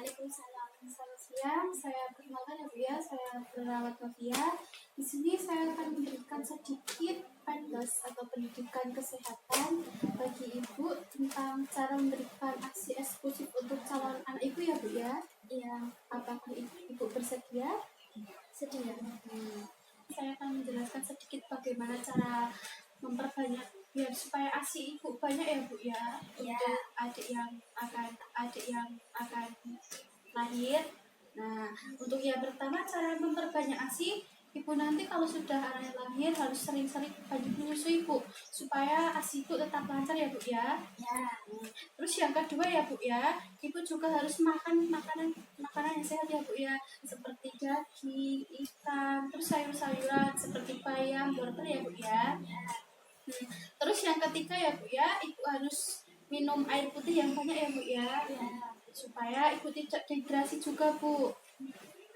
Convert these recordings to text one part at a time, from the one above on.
Waalaikumsalam. Selamat siang. Saya perkenalkan ya Bu ya. Saya perawat Novia. Di sini saya akan memberikan sedikit pendas atau pendidikan kesehatan bagi Ibu tentang cara memberikan ASI eksklusif untuk calon anak Ibu ya Bu ya. Iya. Apakah Ibu bersedia? Sedia. Saya akan menjelaskan sedikit bagaimana cara memperbanyak biar supaya ASI Ibu banyak ya Bu ya. Ya. Untuk adik yang akan lahir. Nah, untuk yang pertama cara memperbanyak ASI, Ibu nanti kalau sudah anaknya lahir harus sering-sering banyak menyusui Bu, supaya ASI Ibu tetap lancar ya Bu ya. Ya. Terus yang kedua ya Bu ya, Ibu juga harus makan makanan yang sehat ya Bu ya, seperti daging, ikan, terus sayur-sayuran seperti bayam, wortel ya Bu ya. Terus yang ketiga ya Bu ya, Ibu harus minum air putih yang banyak ya Bu ya. Supaya Ibu tidak dehidrasi juga Bu.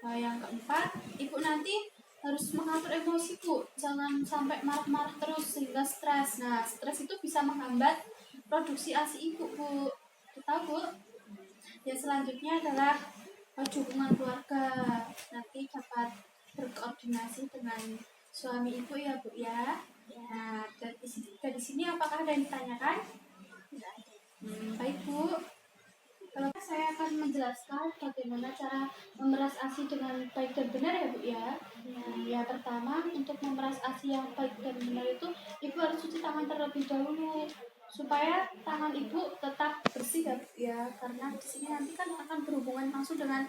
Nah, yang keempat, Ibu nanti harus mengatur emosi Bu, jangan sampai marah-marah terus sehingga stres. Nah, stres itu bisa menghambat produksi ASI Ibu Bu. Kita Bu. Yang selanjutnya adalah dukungan keluarga. Nanti dapat berkoordinasi dengan suami Ibu ya Bu ya. Nah, dari sini apakah ada yang ditanyakan? Baik Bu. Kalau saya akan menjelaskan bagaimana cara memeras ASI dengan baik dan benar ya Bu ya. Ya pertama, untuk memeras ASI yang baik dan benar itu Ibu harus cuci tangan terlebih dahulu supaya tangan Ibu tetap bersih ya Bu ya. Karena di sini nanti kan akan berhubungan langsung dengan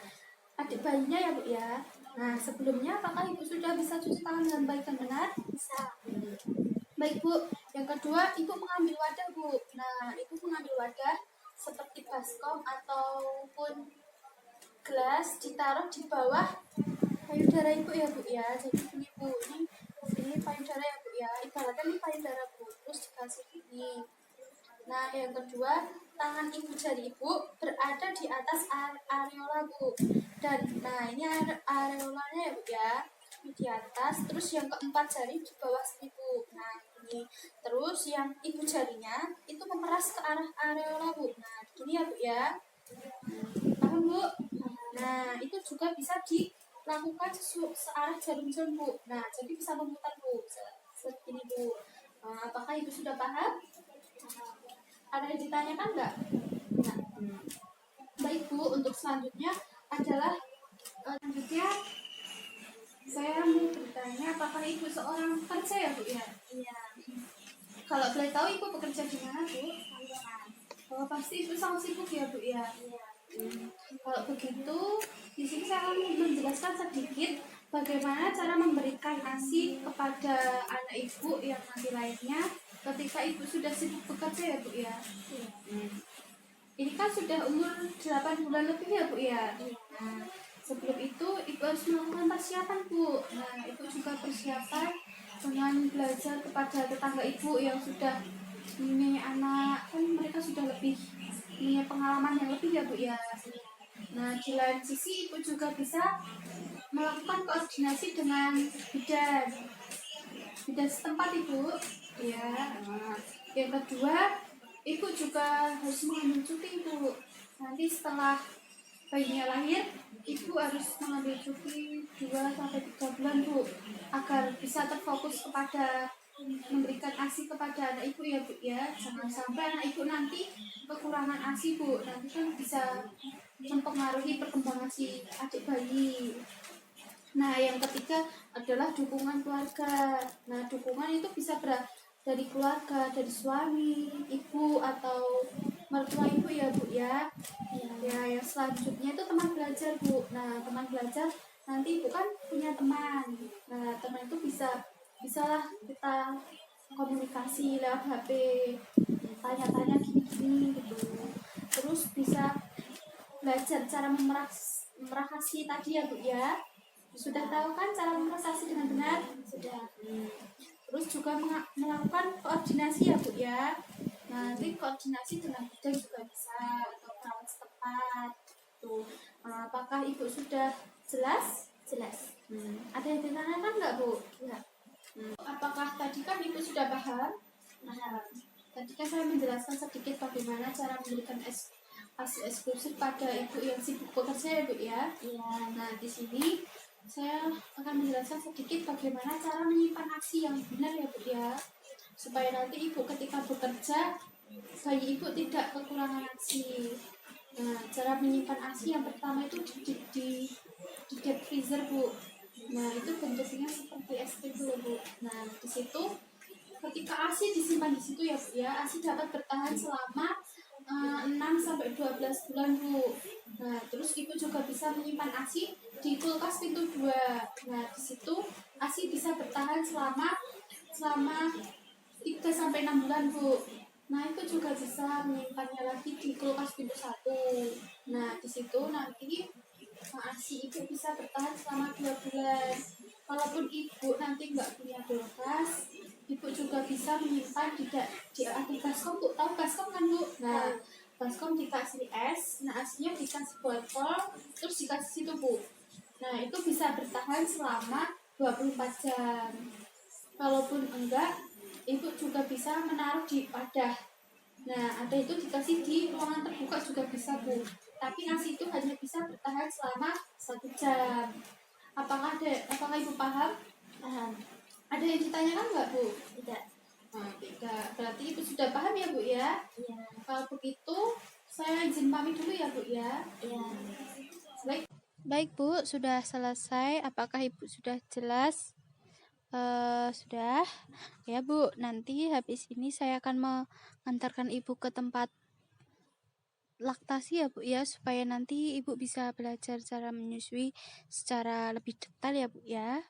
adik bayinya ya Bu ya. Nah, sebelumnya apakah Ibu sudah bisa cuci tangan dengan baik dan benar? Bisa. Baik Bu. Yang kedua, Ibu mengambil wadah Bu. Nah, Ibu mengambil wadah seperti baskom ataupun gelas ditaruh di bawah payudara Ibu ya Bu ya. Jadi ini Bu, ini payudara ya Bu ya. Ibaratnya ini payudara Bu, terus dikasih ini. Nah, yang kedua, tangan Ibu jari Ibu berada di atas areola Bu. Dan nah ini areolanya ya Bu ya. Ini di atas, terus yang keempat jari di bawah sini Bu. Nah, ini. Terus yang Ibu jarinya itu memeras ke arah areola Bu. Nah, gini ya Bu ya. Paham Bu? Nah, itu juga bisa dilakukan searah jarum jam Bu. Nah, jadi bisa memutar Bu. Seperti ini Bu. Apakah Ibu sudah paham? Ada yang ditanyakan nggak? Nah, baik Bu, untuk selanjutnya adalah saya mau bertanya apakah Ibu seorang pekerja ya Bu ya? Iya. Kalau boleh tahu Ibu bekerja di mana Bu? Oh, pasti Ibu sangat sibuk ya Bu ya? Iya. Kalau begitu, di sini saya akan menjelaskan sedikit bagaimana cara memberikan ASI kepada anak Ibu yang nanti lahirnya ketika Ibu sudah sibuk bekerja ya Bu ya? Ini kan sudah umur 8 bulan lebih ya Bu ya? Nah, sebelum itu Ibu harus melakukan persiapan Bu. Nah, Ibu juga persiapan dengan belajar kepada tetangga Ibu yang sudah mempunyai anak, kan mereka sudah lebih punya pengalaman yang lebih ya Bu ya. Nah, di lain sisi Ibu juga bisa melakukan koordinasi dengan bidan setempat Ibu. Ya. Nah, yang kedua, Ibu juga harus mengambil cuti Ibu. Nanti setelah bayinya lahir, Ibu harus mengambil cuti 2-3 bulan Bu, agar bisa terfokus kepada memberikan ASI kepada anak Ibu ya Bu ya. Jangan sampai anak Ibu nanti kekurangan ASI Bu, nanti kan bisa mempengaruhi perkembangan si adik bayi. Nah, yang ketiga adalah dukungan keluarga. Nah, dukungan itu bisa dari keluarga, dari suami, ibu, atau mertua Ibu ya Bu ya. Ya, yang selanjutnya itu teman belajar Bu. Nah, teman belajar nanti Ibu kan punya teman. Nah, teman itu bisalah kita komunikasi lewat HP, tanya-tanya gini-gini gitu. Terus bisa belajar cara memeras ASI tadi ya Bu ya. Sudah tahu kan cara memeras ASI dengan benar? Sudah. Terus juga melakukan koordinasi ya Bu ya. Nanti koordinasi dengan bidan juga bisa, atau perawat setempat. Tuh, apakah Ibu sudah jelas? Jelas. Ada yang ditanyakan nggak Bu? Ya. Apakah tadi kan Ibu sudah paham? Tadi kan saya menjelaskan sedikit bagaimana cara memberikan ASI eksklusif pada ibu yang sibuk bekerja ya Bu ya. Iya. Nah di sini saya akan menjelaskan sedikit bagaimana cara menyimpan ASI yang benar ya Bu ya, supaya nanti ibu ketika bekerja bayi ibu tidak kekurangan ASI. Nah cara menyimpan ASI yang pertama itu di deep freezer Bu. Nah itu bentuknya seperti es krim dulu Bu. Nah di situ ketika ASI disimpan di situ ya Bu ya, ASI dapat bertahan selama 6 sampai 12 bulan Bu. Nah, terus ibu juga bisa menyimpan ASI di kulkas pintu 2. Nah, di situ ASI bisa bertahan selama 3 sampai 6 bulan Bu. Nah, itu juga bisa menyimpannya lagi di kulkas pintu 1. Nah, di situ nanti ASI ibu bisa bertahan selama 2 bulan. Kalaupun ibu nanti nggak punya kulkas, ibu juga bisa menyimpan di ada baskom Bu, tahu baskom kan Bu? Nah, baskom dikasih es, nah asnya dikasih botol, terus dikasih situ Bu. Nah, itu bisa bertahan selama 24 jam. Kalaupun enggak, ibu juga bisa menaruh di wadah. Nah, ada itu dikasih di ruangan terbuka juga bisa Bu. Tapi ASI itu hanya bisa bertahan selama 1 jam. Apakah ibu paham? Paham. Ada yang ditanyakan nggak Bu? Tidak. Nah, tidak. Berarti ibu sudah paham ya Bu ya? Iya. Kalau begitu, saya izin pamit dulu ya Bu ya. Iya. Baik Bu, sudah selesai. Apakah ibu sudah jelas? Sudah. Ya Bu, nanti habis ini saya akan mengantarkan ibu ke tempat laktasi ya Bu ya, supaya nanti ibu bisa belajar cara menyusui secara lebih detail ya Bu ya.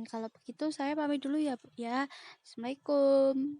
Kalau begitu saya pamit dulu ya Bu ya. Assalamualaikum.